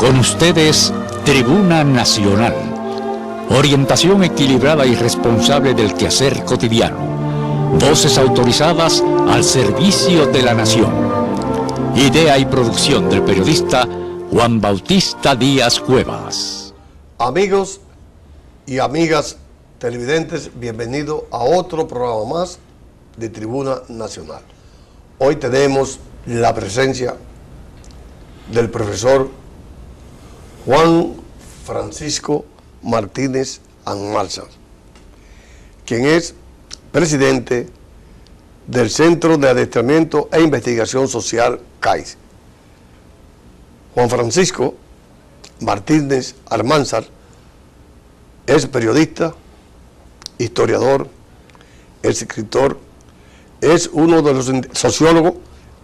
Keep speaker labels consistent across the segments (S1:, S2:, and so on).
S1: Con ustedes, Tribuna Nacional. Orientación equilibrada y responsable del quehacer cotidiano. Voces autorizadas al servicio de la nación. Idea y producción del periodista Juan Bautista Díaz Cuevas.
S2: Amigos y amigas televidentes, bienvenidos a otro programa más de Tribuna Nacional. Hoy tenemos la presencia del profesor Juan Francisco Martínez Almanzar, quien es presidente del Centro de Adiestramiento e Investigación Social CAIS. Juan Francisco Martínez Almanzar es periodista, historiador, es escritor, es uno de los sociólogos,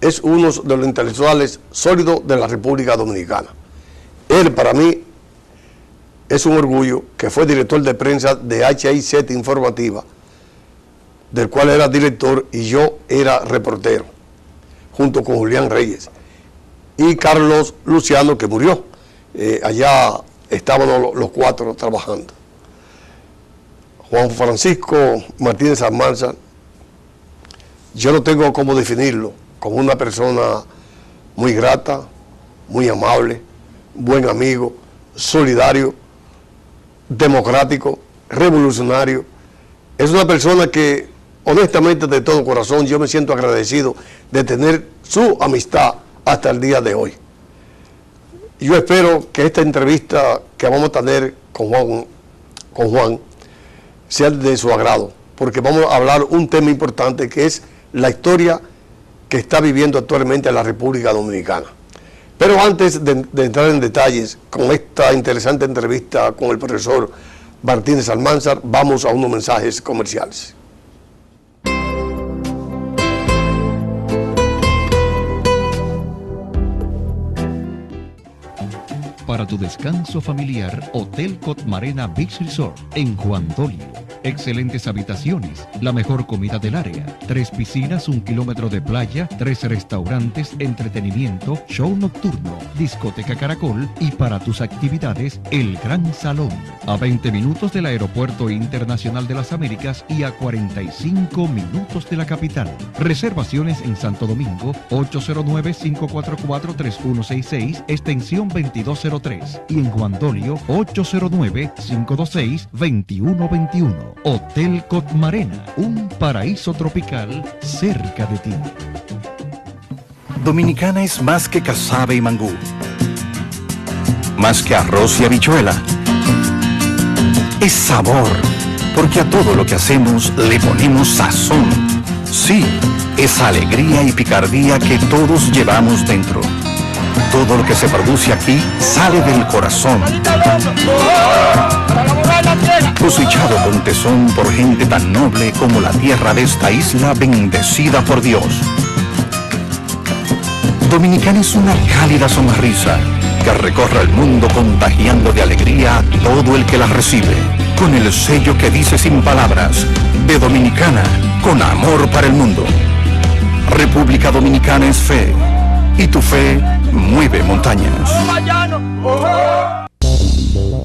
S2: es uno de los intelectuales sólidos de la República Dominicana. Él, para mí, es un orgullo que fue director de prensa de HIZ Informativa, del cual era director y yo era reportero, junto con Julián Reyes y Carlos Luciano, que murió. Allá estábamos los cuatro trabajando. Juan Francisco Martínez Almanzar, yo no tengo cómo definirlo, como una persona muy grata, muy amable, buen amigo, solidario, democrático, revolucionario. Es una persona que, honestamente, de todo corazón, yo me siento agradecido de tener su amistad hasta el día de hoy. Yo espero que esta entrevista que vamos a tener con Juan sea de su agrado, porque vamos a hablar un tema importante que es la historia que está viviendo actualmente la República Dominicana. Pero antes de entrar en detalles con esta interesante entrevista con el profesor Martínez Almanzar, vamos a unos mensajes comerciales.
S3: Para tu descanso familiar, Hotel Cotmarena Beach Resort en Juan Dolio. Excelentes habitaciones, la mejor comida del área, 3 piscinas, 1 kilómetro de playa, 3 restaurantes, entretenimiento, show nocturno, discoteca Caracol y para tus actividades, el Gran Salón. A 20 minutos del Aeropuerto Internacional de las Américas y a 45 minutos de la capital. Reservaciones en Santo Domingo, 809-544-3166, extensión 2203. Y en Juan Dolio, 809-526-2121. Hotel Cotmarena, un paraíso tropical cerca de ti.
S4: Dominicana es más que casabe y mangú, más que arroz y habichuela. Es sabor, porque a todo lo que hacemos le ponemos sazón. Sí, esa alegría y picardía que todos llevamos dentro. Todo lo que se produce aquí sale del corazón, cosechado con tesón por gente tan noble como la tierra de esta isla bendecida por Dios. Dominicana es una cálida sonrisa que recorre el mundo contagiando de alegría a todo el que la recibe, con el sello que dice sin palabras, de Dominicana, con amor para el mundo. República Dominicana es fe, y tu fe mueve montañas.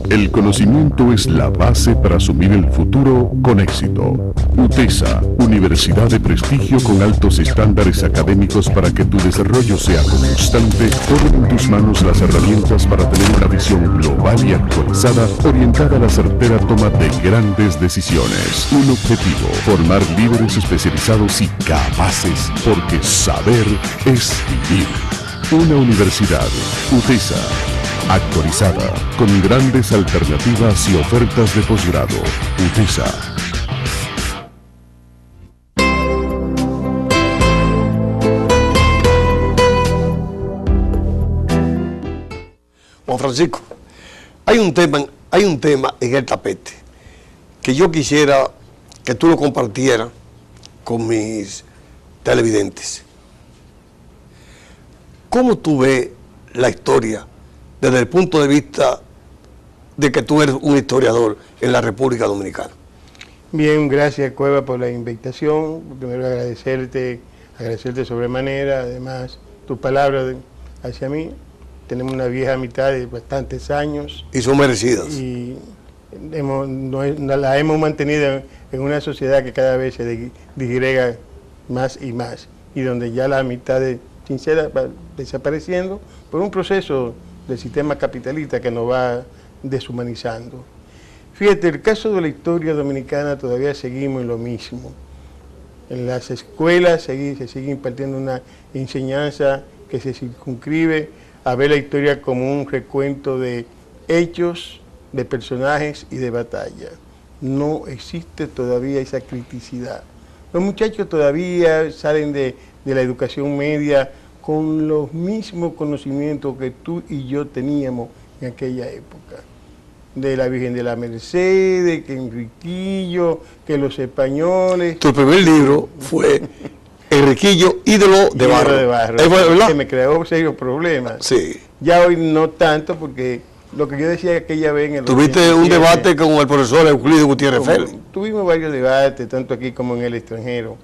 S5: El conocimiento es la base para asumir el futuro con éxito. UTESA, universidad de prestigio con altos estándares académicos para que tu desarrollo sea constante, pone en tus manos las herramientas para tener una visión global y actualizada, orientada a la certera toma de grandes decisiones. Un objetivo, formar líderes especializados y capaces, porque saber es vivir. Una universidad, UTESA, actualizada, con grandes alternativas y ofertas de posgrado. UTESA.
S2: Juan Francisco, hay un tema en el tapete que yo quisiera que tú lo compartieras con mis televidentes. ¿Cómo tú ves la historia desde el punto de vista de que tú eres un historiador en la República Dominicana?
S6: Bien, gracias Cueva por la invitación. Primero agradecerte sobremanera, además tus palabras hacia mí. tenemos una vieja amistad de bastantes años.
S2: Y son merecidas.
S6: Y la hemos mantenido en una sociedad que cada vez se disgrega más y más, y donde ya la amistad sincera va desapareciendo por un proceso del sistema capitalista que nos va deshumanizando. Fíjate, el caso de la historia dominicana todavía seguimos en lo mismo. En las escuelas se sigue impartiendo una enseñanza que se circunscribe a ver la historia como un recuento de hechos, de personajes y de batalla. No existe todavía esa criticidad. Los muchachos todavía salen de la educación media con los mismos conocimientos que tú y yo teníamos en aquella época. De la Virgen de la Merced, que Enriquillo, que los españoles.
S2: Tu primer libro fue Enriquillo, ídolo de barro.
S6: ¿Verdad? Que me creó serios problemas.
S2: Sí.
S6: Ya hoy no tanto, porque lo que yo decía aquella vez en el...
S2: Tuviste un debate con el profesor Euclides Gutiérrez Félix.
S6: Tuvimos varios debates, tanto aquí como en el extranjero.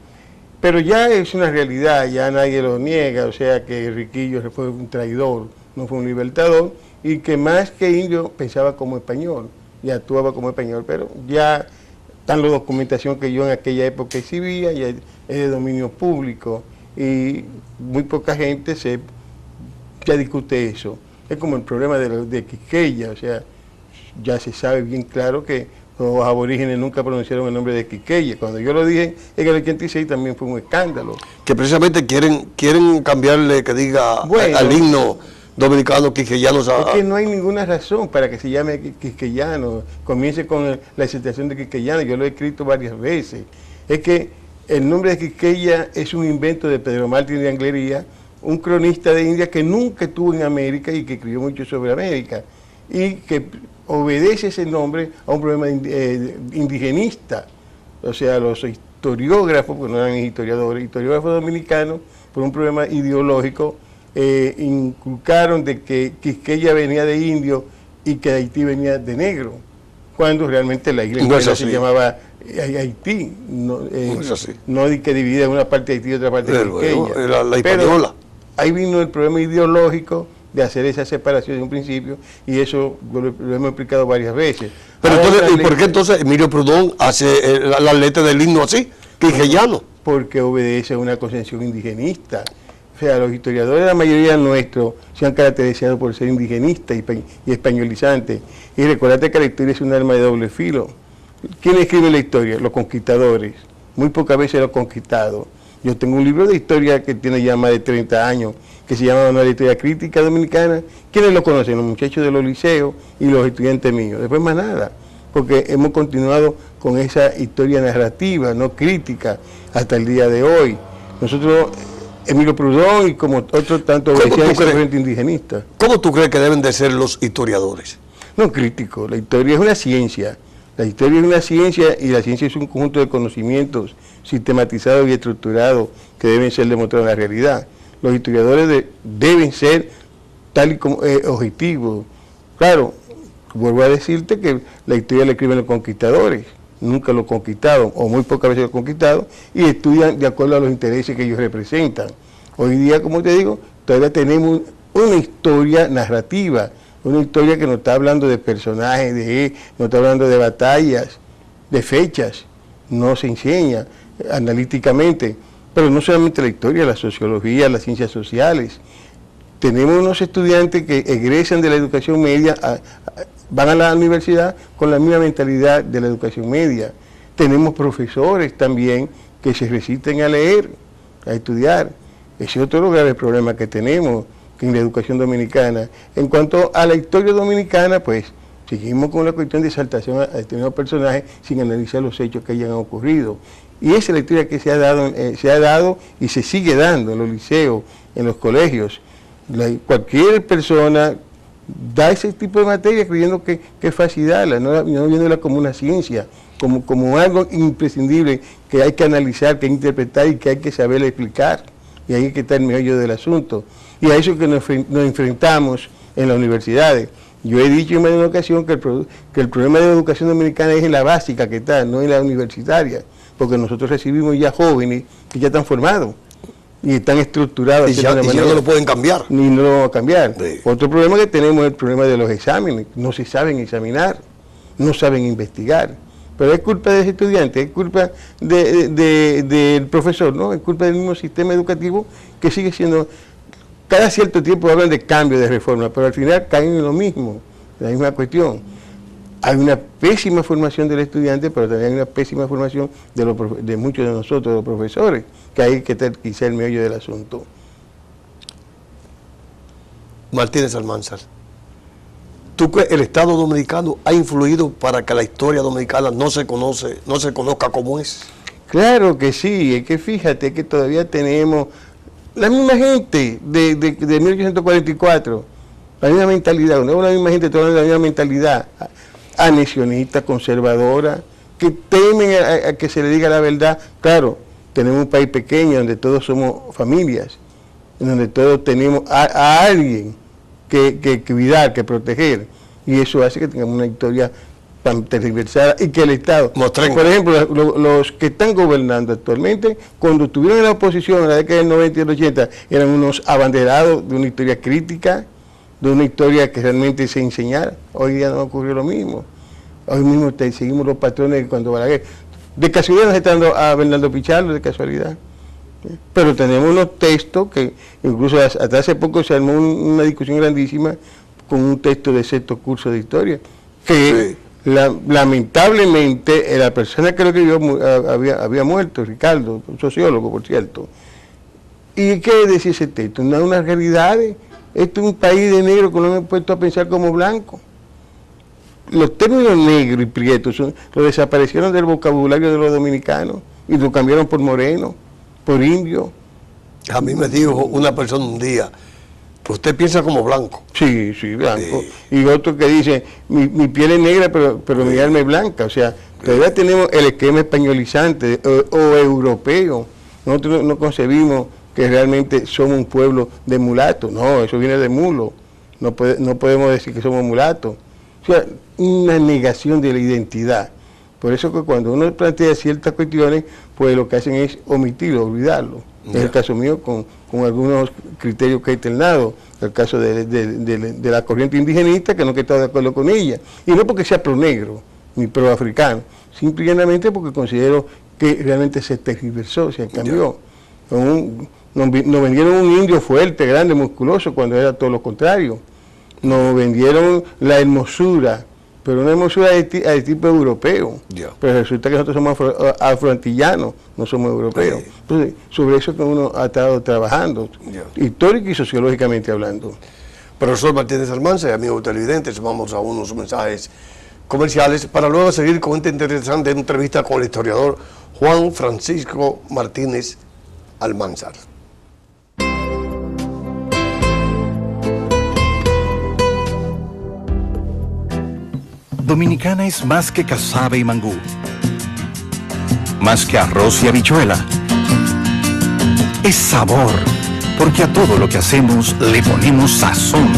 S6: Pero ya es una realidad, ya nadie lo niega, o sea que Enriquillo fue un traidor, no fue un libertador, y que más que indio pensaba como español y actuaba como español, pero ya están la documentación que yo en aquella época exhibía, ya es de dominio público, y muy poca gente ya discute eso. Es como el problema de Quisqueya, o sea, ya se sabe bien claro que los aborígenes nunca pronunciaron el nombre de Quisqueya. Cuando yo lo dije en el 86 también fue un escándalo.
S2: Que precisamente quieren cambiarle, que diga al himno dominicano quisqueyano.
S6: Es que no hay ninguna razón para que se llame quisqueyano. Comience con la exaltación de quisqueyano, yo lo he escrito varias veces. Es que el nombre de Quisqueya es un invento de Pedro Martín de Anglería, un cronista de India que nunca estuvo en América y que escribió mucho sobre América, y que obedece ese nombre a un problema indigenista. O sea, los historiógrafos, porque no eran historiógrafos dominicanos, por un problema ideológico, inculcaron de que Quisqueya venía de indio y que Haití venía de negro, cuando realmente la isla
S2: no
S6: se llamaba Haití, no es así. No que dividida en una parte de Haití y otra parte de Quisqueya.
S2: La española.
S6: Ahí vino el problema ideológico de hacer esa separación de un principio, y eso lo hemos explicado varias veces.
S2: Pero entonces, ¿y por qué entonces Emilio Proudhon hace la letra del himno así, quisqueyano?
S6: Porque obedece a una concepción indigenista. O sea, los historiadores, la mayoría nuestros, se han caracterizado por ser indigenistas y españolizantes. Y recuérdate que la historia es un arma de doble filo. ¿Quién escribe la historia? Los conquistadores. Muy pocas veces los conquistados. Yo tengo un libro de historia que tiene ya más de 30 años, que se llama Una historia crítica dominicana. ¿Quiénes lo conocen? Los muchachos de los liceos y los estudiantes míos. Después más nada, porque hemos continuado con esa historia narrativa, no crítica, hasta el día de hoy. Nosotros, Emilio Proudhon y como otros tantos decían, ese frente indigenista.
S2: ¿Cómo tú crees que deben de ser los historiadores?
S6: No críticos. La historia es una ciencia. La historia es una ciencia, y la ciencia es un conjunto de conocimientos sistematizados y estructurados que deben ser demostrados en la realidad. Los historiadores deben ser tal y como objetivos. Claro, vuelvo a decirte que la historia la escriben los conquistadores, nunca los conquistados, o muy pocas veces los conquistados, y estudian de acuerdo a los intereses que ellos representan. Hoy día, como te digo, todavía tenemos una historia narrativa, una historia que nos está hablando de personajes, nos está hablando de batallas, de fechas. No se enseña analíticamente, pero no solamente la historia, la sociología, las ciencias sociales. Tenemos unos estudiantes que egresan de la educación media, van a la universidad con la misma mentalidad de la educación media. Tenemos profesores también que se resisten a leer, a estudiar. Ese es otro grave problema que tenemos en la educación dominicana. En cuanto a la historia dominicana, pues seguimos con la cuestión de exaltación a determinados personajes sin analizar los hechos que hayan ocurrido. Y esa es la historia que se ha dado y se sigue dando en los liceos, en los colegios. Cualquier persona da ese tipo de materia creyendo que es fácil darla, no viéndola como una ciencia, como algo imprescindible que hay que analizar, que hay que interpretar y que hay que saber explicar. Y ahí es que está el meollo del asunto. Y a eso que nos enfrentamos en las universidades. Yo he dicho en más de una ocasión que el problema de la educación dominicana es en la básica que está, no en la universitaria, porque nosotros recibimos ya jóvenes que ya están formados. y están estructurados.
S2: Y ya no lo pueden cambiar.
S6: Ni no lo vamos a cambiar.
S2: Sí.
S6: Otro problema que tenemos es el problema de los exámenes. No se saben examinar, no saben investigar. Pero es culpa de ese estudiante, es culpa del profesor, ¿no? Es culpa del mismo sistema educativo que sigue siendo... Cada cierto tiempo hablan de cambio, de reforma, pero al final caen en lo mismo, la misma cuestión. Hay una pésima formación del estudiante, pero también hay una pésima formación de muchos de nosotros, los profesores, que hay que estar quizá el meollo del asunto.
S2: Martínez Almanzar, ¿tú crees que el Estado Dominicano ha influido para que la historia dominicana no se conozca como es?
S6: Claro que sí, es que fíjate que todavía tenemos la misma gente de 1844, la misma mentalidad, no es la misma gente, toda la misma mentalidad, anexionista, conservadora, que temen a que se le diga la verdad. Claro, tenemos un país pequeño donde todos somos familias, en donde todos tenemos a alguien que cuidar, que proteger, y eso hace que tengamos una historia tan tergiversada y que el Estado, por ejemplo, los que están gobernando actualmente, cuando estuvieron en la oposición en la década del 90 y del 80, eran unos abanderados de una historia crítica, de una historia que realmente se enseñara. Hoy día no ocurrió lo mismo. Hoy mismo seguimos los patrones cuando Balaguer. De casualidad nos está dando a Bernardo Pichardo, de casualidad. Pero tenemos unos textos que incluso hasta hace poco se armó una discusión grandísima con un texto de sexto curso de historia, que lamentablemente la persona que lo escribió había muerto, Ricardo, un sociólogo, por cierto. ¿Y qué decía ese texto? Unas realidades. Esto es un país de negros que no hemos puesto a pensar como blanco. Los términos negro y prieto lo desaparecieron del vocabulario de los dominicanos y lo cambiaron por moreno, por indio.
S2: A mí me dijo una persona un día, usted piensa como blanco.
S6: Sí, blanco. Sí. Y otro que dice, mi piel es negra, pero mi alma es blanca. O sea, todavía tenemos el esquema españolizante o europeo. Nosotros no concebimos que realmente somos un pueblo de mulatos. No, eso viene de mulo. No podemos decir que somos mulatos. O sea, una negación de la identidad. Por eso que cuando uno plantea ciertas cuestiones, pues lo que hacen es omitirlo, olvidarlo. Yeah. Es el caso mío con algunos criterios que he alternado, el caso de la corriente indigenista, que no he estado de acuerdo con ella. Y no porque sea pro negro, ni pro africano, simplemente porque considero que realmente se tergiversó, se cambió. Yeah. Nos vendieron un indio fuerte, grande, musculoso, cuando era todo lo contrario. Nos vendieron la hermosura, pero una hermosura de tipo europeo. Yeah. Pero resulta que nosotros somos afroantillanos, no somos europeos. Yeah. Entonces, sobre eso que uno ha estado trabajando, histórica y sociológicamente hablando.
S2: Profesor Martínez Almanzar, amigos televidentes, vamos a unos mensajes comerciales para luego seguir con esta interesante entrevista con el historiador Juan Francisco Martínez Almanzar.
S4: Dominicana es más que casabe y mangú, más que arroz y habichuela. Es sabor, porque a todo lo que hacemos le ponemos sazón.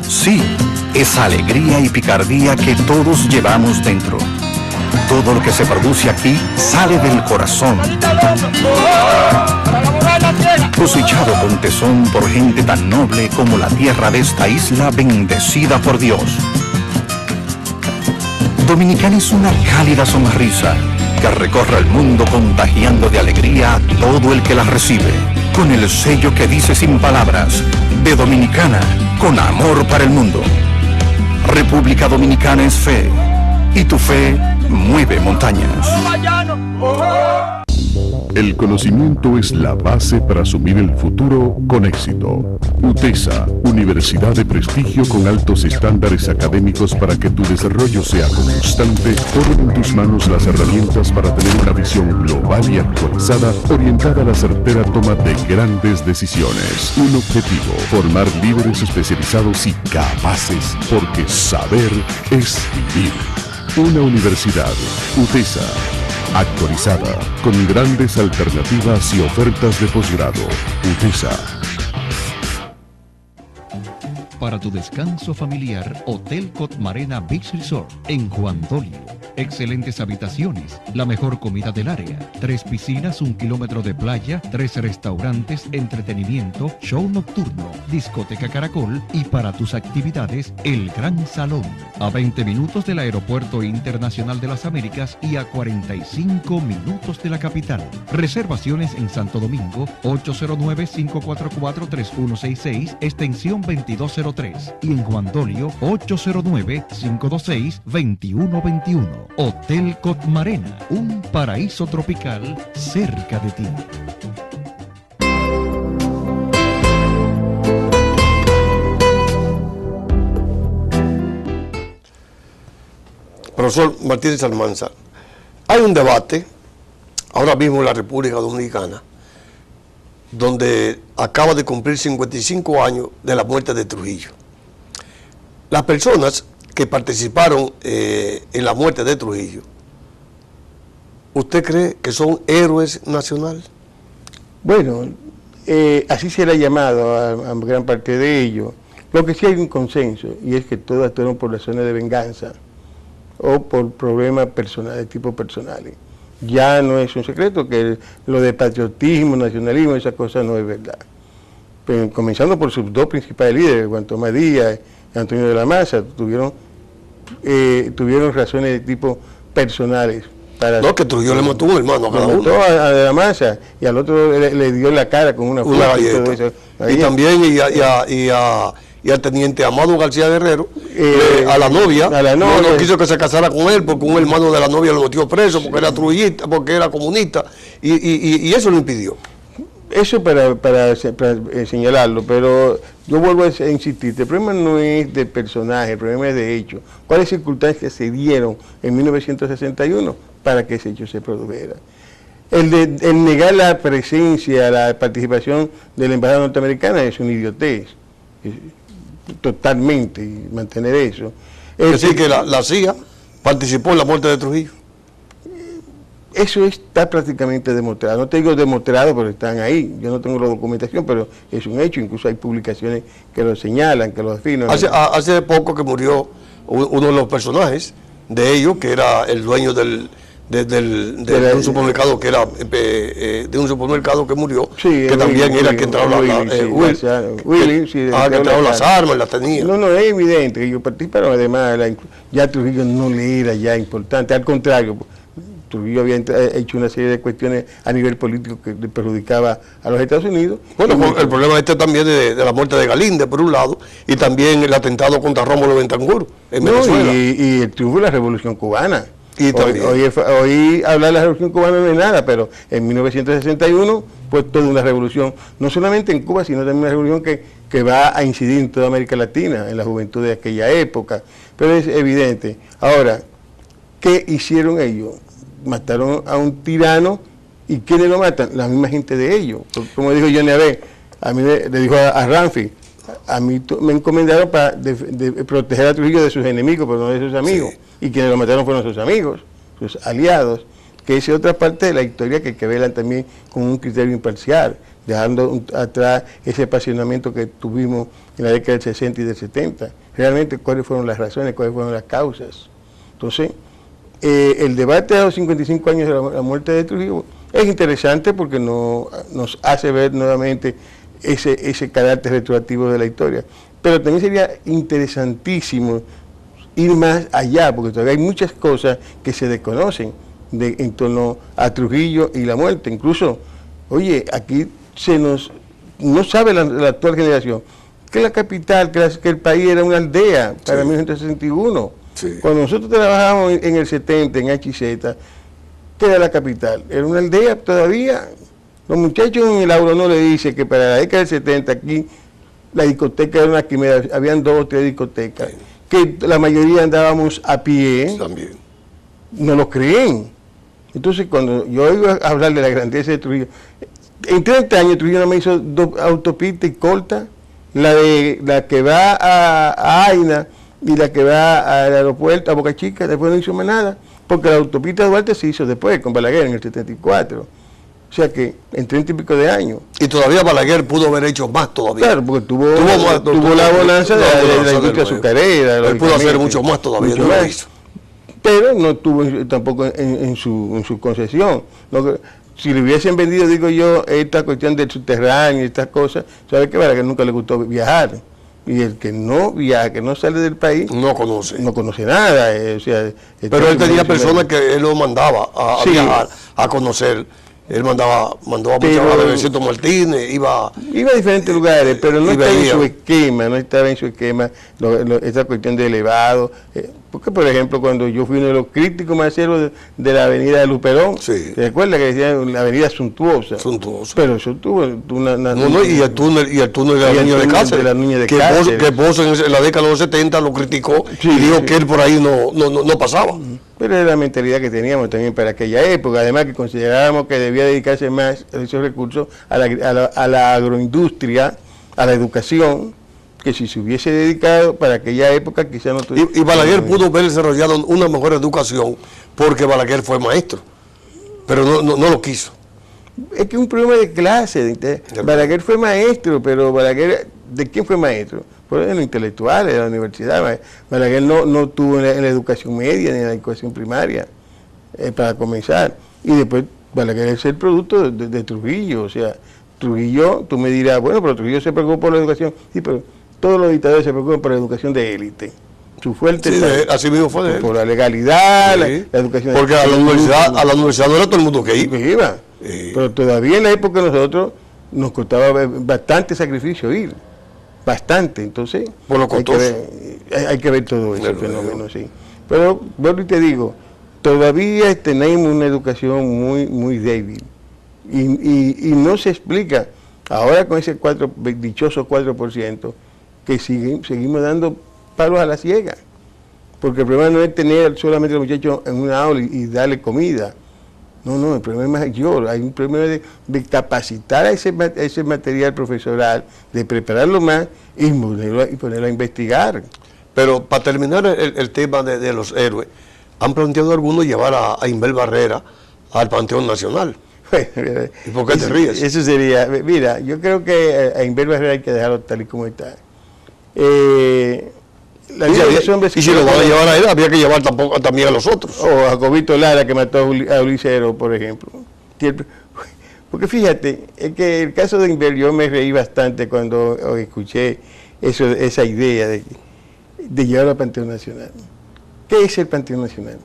S4: Sí, es alegría y picardía que todos llevamos dentro. Todo lo que se produce aquí sale del corazón, cosechado con tesón por gente tan noble como la tierra de esta isla bendecida por Dios. Dominicana es una cálida sonrisa que recorre el mundo contagiando de alegría a todo el que la recibe, con el sello que dice sin palabras, de Dominicana, con amor para el mundo. República Dominicana es fe, y tu fe mueve montañas.
S5: El conocimiento es la base para asumir el futuro con éxito. UTESA, universidad de prestigio con altos estándares académicos para que tu desarrollo sea constante, pone en tus manos las herramientas para tener una visión global y actualizada, orientada a la certera toma de grandes decisiones. Un objetivo, formar líderes especializados y capaces, porque saber es vivir. Una universidad, UTESA, actualizada, con grandes alternativas y ofertas de posgrado. UTESA.
S3: Para tu descanso familiar, Hotel Cotmarena Beach Resort en Juan Dolio. excelentes habitaciones, la mejor comida del área, 3 piscinas, 1 kilómetro de playa, 3 restaurantes, entretenimiento, show nocturno, discoteca Caracol y para tus actividades, el Gran Salón. A 20 minutos del Aeropuerto Internacional de las Américas y a 45 minutos de la capital. Reservaciones en Santo Domingo, 809-544-3166, extensión 2203. Y en Juan Dolio, 809-526-2121. Hotel Cotmarena, un paraíso tropical cerca de ti.
S2: Profesor Martínez Almanza, hay un debate ahora mismo en la República Dominicana donde acaba de cumplir 55 años de la muerte de Trujillo. Las personas que participaron en la muerte de Trujillo, ¿usted cree que son héroes nacionales?
S6: Bueno, así se le ha llamado a gran parte de ellos. Lo que sí hay un consenso, y es que todos actuaron por razones de venganza o por problemas personales, de tipo personales. Ya no es un secreto que lo de patriotismo, nacionalismo, esa cosa no es verdad. Pero comenzando por sus dos principales líderes, Juan Tomás Díaz y Antonio de la Maza, tuvieron razones de tipo personales.
S2: No, que Trujillo le mató un hermano a cada uno.
S6: Mató a de la Masa y al otro le dio en la cara con una
S2: galleta. Y también y al teniente Amado García Guerrero, a la novia, no quiso que se casara con él porque un hermano de la novia lo metió preso porque era trujillista, porque era comunista, y eso lo impidió.
S6: Eso para señalarlo, pero yo vuelvo a insistir, el problema no es de personaje, el problema es de hecho. ¿Cuáles circunstancias se dieron en 1961 para que ese hecho se produjera? El negar la presencia, la participación de la embajada norteamericana es una idiotez, totalmente, y mantener eso.
S2: Es decir, que la CIA participó en la muerte de Trujillo.
S6: Eso está prácticamente demostrado. No te digo demostrado, pero están ahí. Yo no tengo la documentación, pero es un hecho. Incluso hay publicaciones que lo señalan, que lo afirman.
S2: Hace poco que murió uno de los personajes de ellos, que era el dueño de un supermercado que era de un supermercado que murió, sí, que también era que entraron las armas, las tenía.
S6: No, es evidente que ellos participaron. Además, ya Trujillo no le era ya importante, al contrario. Trujillo había hecho una serie de cuestiones a nivel político que le perjudicaba a los Estados Unidos.
S2: Bueno, el problema también de la muerte de Galíndez, por un lado, y también el atentado contra Rómulo Betancourt en Venezuela.
S6: Y el triunfo de la Revolución Cubana.
S2: Y
S6: hoy hablar de la Revolución Cubana no es nada, pero en 1961 fue toda una revolución, no solamente en Cuba, sino también una revolución que va a incidir en toda América Latina, en la juventud de aquella época. Pero es evidente. Ahora, ¿qué hicieron ellos? Mataron a un tirano, y ¿quiénes lo matan? La misma gente de ellos. Como dijo Johnny Abe, a mí le dijo a Ramfi, a mí me encomendaron para proteger a Trujillo de sus enemigos, pero no de sus amigos. Sí. Y quienes lo mataron fueron sus amigos, sus aliados, que esa es otra parte de la historia que hay que verla también con un criterio imparcial, dejando atrás ese apasionamiento que tuvimos en la década del 60 y del 70. Realmente, ¿cuáles fueron las razones, cuáles fueron las causas? Entonces, el debate de los 55 años de la muerte de Trujillo es interesante porque nos hace ver nuevamente ese carácter retroactivo de la historia. Pero también sería interesantísimo ir más allá, porque todavía hay muchas cosas que se desconocen en torno a Trujillo y la muerte. Incluso, oye, aquí no sabe la actual generación que la capital, que el país era una aldea para 1961. Sí. Cuando nosotros trabajábamos en el 70 en HZ, ¿qué era la capital? Era una aldea todavía. Los muchachos en el aula no le dicen que para la década del 70 aquí la discoteca era una quimera, habían 2 o 3 discotecas, sí, que la mayoría andábamos a pie.
S2: También.
S6: No lo creen. Entonces cuando yo oigo hablar de la grandeza de Trujillo, en 30 años Trujillo no me hizo 2 autopistas y cortas, la que va a Aina y la que va al aeropuerto, a Boca Chica, después no hizo más nada, porque la autopista de Duarte se hizo después, con Balaguer en el 74. O sea que en 30 y pico de años.
S2: Y todavía Balaguer pudo haber hecho más todavía.
S6: Claro, porque tuvo la bonanza de la industria azucarera.
S2: Él pudo hacer mucho más todavía. Mucho más.
S6: pero no tuvo tampoco en su concesión. Si le hubiesen vendido, digo yo, esta cuestión del subterráneo y estas cosas, sabe que Balaguer nunca le gustó viajar. Y el que no viaja, que no sale del país,
S2: no conoce
S6: nada.
S2: Pero él tenía personas que él lo mandaba a viajar, a conocer. Él mandó a muchas a Bebecito Martínez, iba
S6: a diferentes lugares, pero no estaba en su esquema, esa cuestión de elevado. Porque, por ejemplo, cuando yo fui uno de los críticos más serios de la avenida de Luperón, ¿te recuerdas que decían la avenida suntuosa? Pero eso tuvo una
S2: y el túnel de la niña de Cáceres. Que Bozo en la década de los 70 lo criticó y dijo que él por ahí no pasaba.
S6: Pero era la mentalidad que teníamos también para aquella época, además que considerábamos que debía dedicarse más esos recursos a la agroindustria, a la educación, que si se hubiese dedicado para aquella época quizás no tuviera...
S2: Y Balaguer pudo haber desarrollado una mejor educación porque Balaguer fue maestro, pero no lo quiso.
S6: Es que es un problema de clase. Balaguer fue maestro, pero Balaguer, ¿de quién fue maestro? Fue de los intelectuales de la universidad. Balaguer no tuvo en la educación media ni en la educación primaria, para comenzar. Y después Balaguer es el producto de Trujillo. O sea, Trujillo, tú me dirás, bueno, pero Trujillo se preocupó por la educación. Sí, pero todos los dictadores se preocupan por la educación de élite. Su fuerte
S2: así mismo fue de él.
S6: Por la legalidad, la educación.
S2: Porque a la universidad no era todo el mundo que iba.
S6: Pero todavía en la época nosotros nos costaba bastante sacrificio ir. Bastante, entonces
S2: por lo costoso.
S6: Hay que ver todo ese fenómeno, sí. Pero bueno, y te digo, todavía tenemos una educación muy débil y no se explica ahora con ese dichoso 4% que seguimos dando palos a la ciega, porque el problema no es tener solamente a los muchachos en una aula y darle comida. No, el problema es mayor. Hay un problema de capacitar a ese material profesoral, de prepararlo más y ponerlo a investigar.
S2: Pero para terminar el tema de los héroes, han planteado algunos llevar a Inbel Barrera al Panteón Nacional. ¿Y por qué te ríes?
S6: Eso sería, mira, yo creo que a Inbel Barrera hay que dejarlo tal y como está.
S2: Y si lo van a llevar a él, había que llevar también a los otros.
S6: O a Jovito Lara, que mató a Ulicero, por ejemplo. Porque fíjate, es que el caso de Inbel, yo me reí bastante cuando escuché esa idea de llevarlo al Panteón Nacional. ¿Qué es el Panteón Nacional?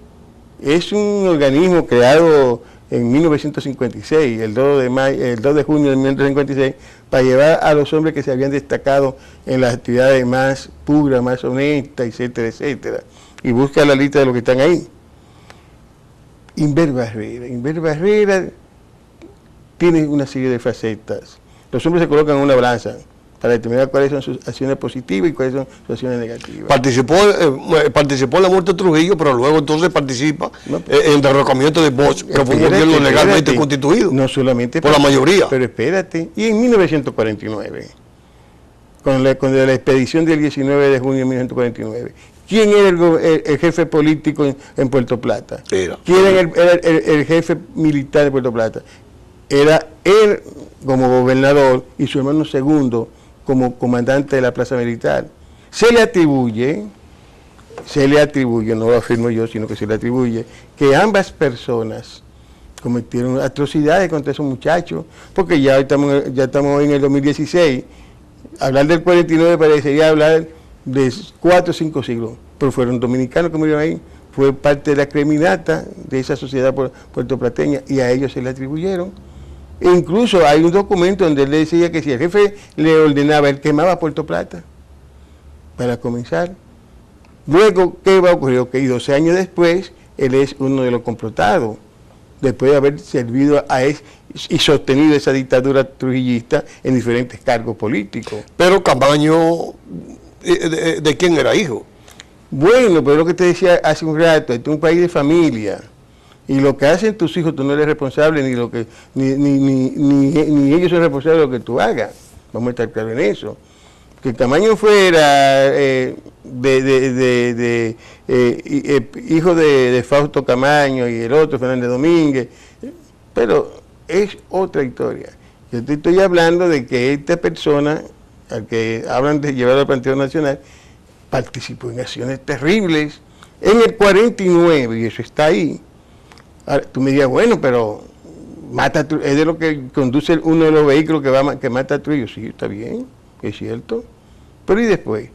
S6: Es un organismo creado en 1956, el 2 de junio de 1956, para llevar a los hombres que se habían destacado en las actividades más puras, más honestas, etcétera, etcétera. Y busca la lista de los que están ahí. Inbel Barrera tiene una serie de facetas. Los hombres se colocan en una balanza para determinar cuáles son sus acciones positivas y cuáles son sus acciones negativas.
S2: Participó en la muerte de Trujillo, pero luego entonces participa en el derrocamiento de Bosch, que fue un gobierno legalmente constituido.
S6: No solamente
S2: por la mayoría.
S6: Pero espérate, y en 1949, con la expedición del 19 de junio de 1949, ¿quién era el jefe político en Puerto Plata? ¿Quién era el jefe militar de Puerto Plata? Era él como gobernador y su hermano segundo como comandante de la plaza militar. Se le atribuye, no lo afirmo yo, sino que se le atribuye, que ambas personas cometieron atrocidades contra esos muchachos, porque ya estamos en el 2016. Hablar del 49 parecería hablar de 4 o 5 siglos, pero fueron dominicanos que murieron ahí, fue parte de la criminata de esa sociedad puertoplateña y a ellos se le atribuyeron. E incluso hay un documento donde él decía que si el jefe le ordenaba, él quemaba Puerto Plata, para comenzar. Luego, ¿qué va a ocurrir? Ok, 12 años después, él es uno de los complotados, después de haber servido y sostenido esa dictadura trujillista en diferentes cargos políticos.
S2: Pero Camaño, ¿de quién era hijo?
S6: Bueno, pero lo que te decía hace un rato, este es un país de familia. Y lo que hacen tus hijos, tú no eres responsable, ni ellos son responsables de lo que tú hagas. Vamos a estar claros en eso. Que Camaño fuera hijo de Fausto Camaño y el otro, Fernández Domínguez, pero es otra historia. Yo te estoy hablando de que esta persona, al que hablan de llevar al Panteón Nacional, participó en acciones terribles En el 49, y eso está ahí, ahora, tú me dirías, bueno, pero es de lo que conduce uno de los vehículos que mata a Trujillo. Sí, está bien, es cierto. Pero ¿y después?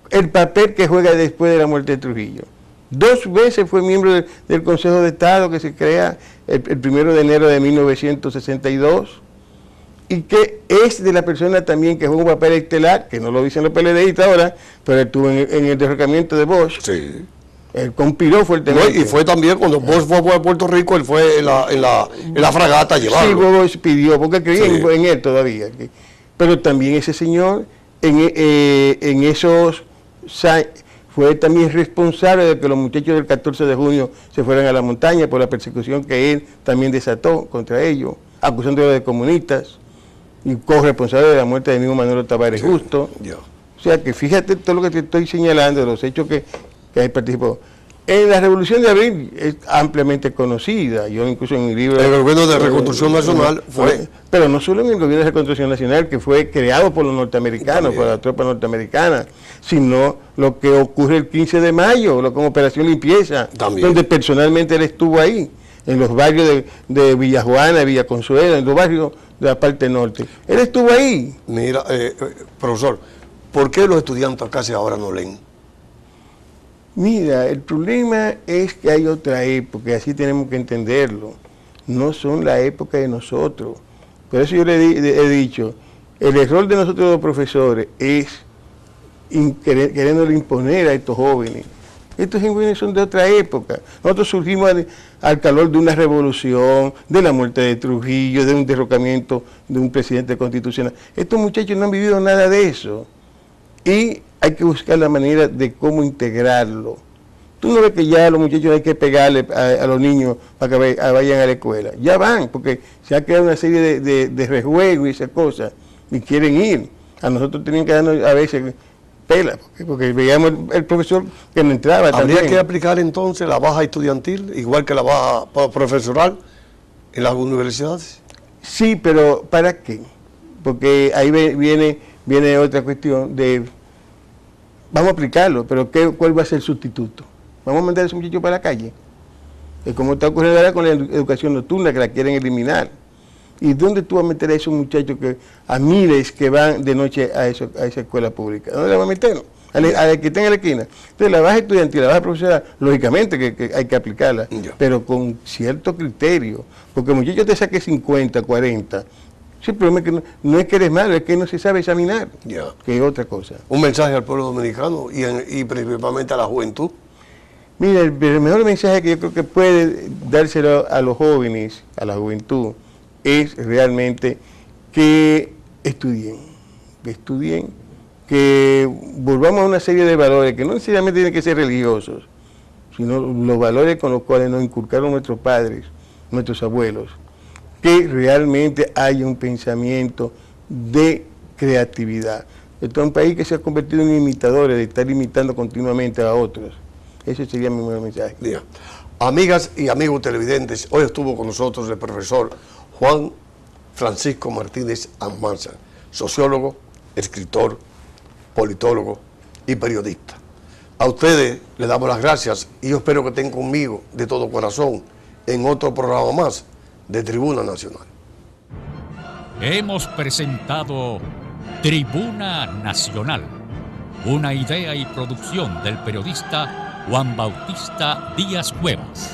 S6: El papel que juega después de la muerte de Trujillo. 2 veces fue miembro del Consejo de Estado que se crea el 1 de enero de 1962 y que es de la persona también que juega un papel estelar, que no lo dicen los PLDistas ahora, pero estuvo en el derrocamiento de Bosch.
S2: Sí.
S6: Él conspiró fuertemente.
S2: No, y fue también cuando Bosch fue a Puerto Rico, él fue en la fragata a llevarlo.
S6: Sí, Bosch pidió, porque creía en él todavía. Pero también ese señor, en esos fue también responsable de que los muchachos del 14 de junio se fueran a la montaña por la persecución que él también desató contra ellos, acusándolos de comunistas, y corresponsable de la muerte del mismo Manuel Tavares Justo. O sea que fíjate todo lo que te estoy señalando, de los hechos que ahí participó. En la Revolución de Abril es ampliamente conocida, yo incluso en mi libro...
S2: El gobierno de Reconstrucción Nacional fue...
S6: Pero no solo en el gobierno de Reconstrucción Nacional, que fue creado por los norteamericanos, por la tropa norteamericana, sino lo que ocurre el 15 de mayo, con Operación Limpieza, donde personalmente él estuvo ahí, en los barrios de Villa Juana, Villa Consuelo, en los barrios de la parte norte. Él estuvo ahí.
S2: Mira, profesor, ¿por qué los estudiantes casi ahora no leen?
S6: Mira, el problema es que hay otra época, y así tenemos que entenderlo. No son la época de nosotros. Por eso yo le he dicho, el error de nosotros los profesores es queriéndole imponer a estos jóvenes. Estos jóvenes son de otra época. Nosotros surgimos al calor de una revolución, de la muerte de Trujillo, de un derrocamiento de un presidente constitucional. Estos muchachos no han vivido nada de eso. Y hay que buscar la manera de cómo integrarlo. Tú no ves que ya a los muchachos hay que pegarle a los niños para que vayan a la escuela. Ya van, porque se ha creado una serie de rejuegos y esas cosas, y quieren ir. A nosotros tenían que darnos a veces pela, porque veíamos el profesor que no entraba.
S2: ¿Habría que aplicar entonces la baja estudiantil, igual que la baja profesoral, en las universidades?
S6: Sí, pero ¿para qué? Porque ahí viene otra cuestión de... Vamos a aplicarlo, pero ¿cuál va a ser el sustituto? ¿Vamos a mandar a esos muchachos para la calle? Es como está ocurriendo ahora con la educación nocturna, que la quieren eliminar. ¿Y dónde tú vas a meter a esos muchachos a miles que van de noche a esa escuela pública? ¿Dónde la vas a meter? A la que está en la esquina. Entonces la baja estudiantil, la baja profesional, lógicamente que hay que aplicarla, pero con cierto criterio. Porque el muchacho te saque 50, 40... Sí, el problema es que no es que eres malo, es que no se sabe examinar, que es otra cosa.
S2: Un mensaje al pueblo dominicano y principalmente a la juventud.
S6: Mira, el mejor mensaje que yo creo que puede dárselo a los jóvenes, a la juventud, es realmente que estudien, que volvamos a una serie de valores que no necesariamente tienen que ser religiosos, sino los valores con los cuales nos inculcaron nuestros padres, nuestros abuelos. Que realmente haya un pensamiento de creatividad. Esto es un país que se ha convertido en imitadores, de estar imitando continuamente a otros. Ese sería mi primer mensaje.
S2: Bien. Amigas y amigos televidentes, hoy estuvo con nosotros el profesor Juan Francisco Martínez Almanzar, sociólogo, escritor, politólogo y periodista. A ustedes les damos las gracias y yo espero que estén conmigo de todo corazón en otro programa más de Tribuna Nacional.
S1: Hemos presentado Tribuna Nacional, una idea y producción del periodista Juan Bautista Díaz Cuevas.